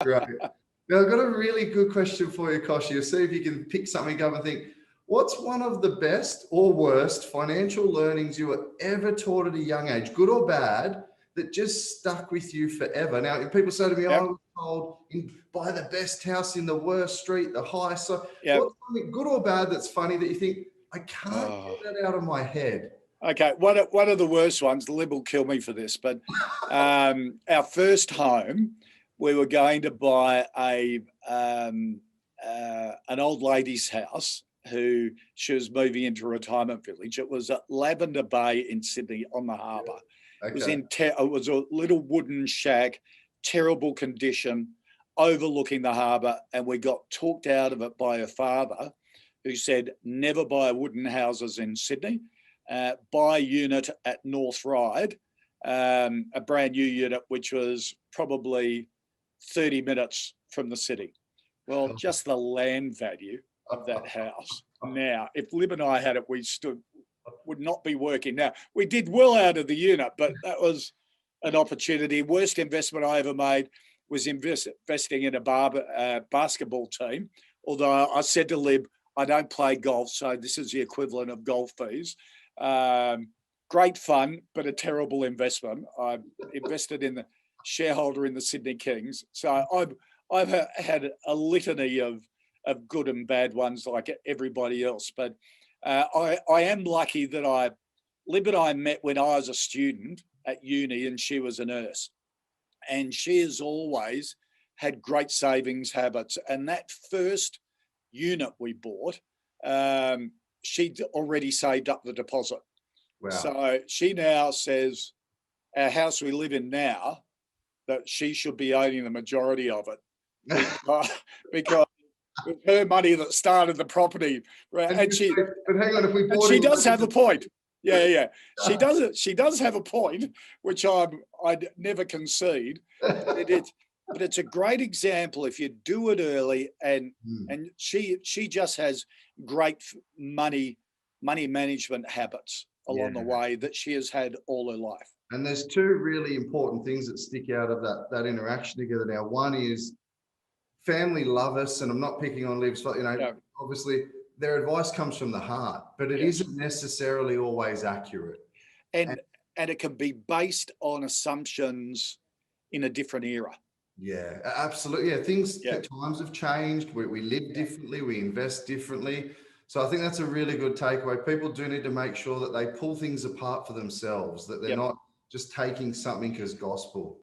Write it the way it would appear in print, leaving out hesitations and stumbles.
Right. Now, I've got a really good question for you, Kochie. You'll see if you can pick something up and think, what's one of the best or worst financial learnings you were ever taught at a young age, good or bad, that just stuck with you forever? Now, if people say to me, Yep. I was told, buy the best house in the worst street, the highest. So Yep. what's something good or bad that's funny that you think, I can't get that out of my head? Okay, one of the worst ones, Lib will kill me for this, but our first home, we were going to buy an old lady's house who she was moving into a retirement village. It was at Lavender Bay in Sydney on the harbour. Okay. It was a little wooden shack, terrible condition, overlooking the harbour, and we got talked out of it by her father, who said, never buy wooden houses in Sydney. Buy a unit at North Ryde, a brand new unit, which was probably 30 minutes from the city. Well, just the land value of that house. Now, if Lib and I had it, would not be working. Now, we did well out of the unit, but that was an opportunity. Worst investment I ever made was investing in a basketball team. Although I said to Lib, I don't play golf, so this is the equivalent of golf fees. Great fun, but a terrible investment. I invested in the shareholder in the Sydney Kings. So I've had a litany of good and bad ones like everybody else. But I am lucky that Lib and I met when I was a student at uni and she was a nurse. And she has always had great savings habits. And that first unit we bought, she'd already saved up the deposit. Wow. So she now says our house we live in now, that she should be owning the majority of it because it's her money that started the property. Right? And she, but hang on, if we bought she does have a point. Yeah. She does have a point, which I'd never concede. But it's a great example if you do it early, and she just has great money management habits along the way that she has had all her life. And there's two really important things that stick out of that interaction together. Now, one is family love us, and I'm not picking on Liv's, obviously their advice comes from the heart, but it isn't necessarily always accurate. And it can be based on assumptions in a different era. Yeah, absolutely. Yeah, times have changed. We live differently. We invest differently. So I think that's a really good takeaway. People do need to make sure that they pull things apart for themselves, that they're not just taking something as gospel.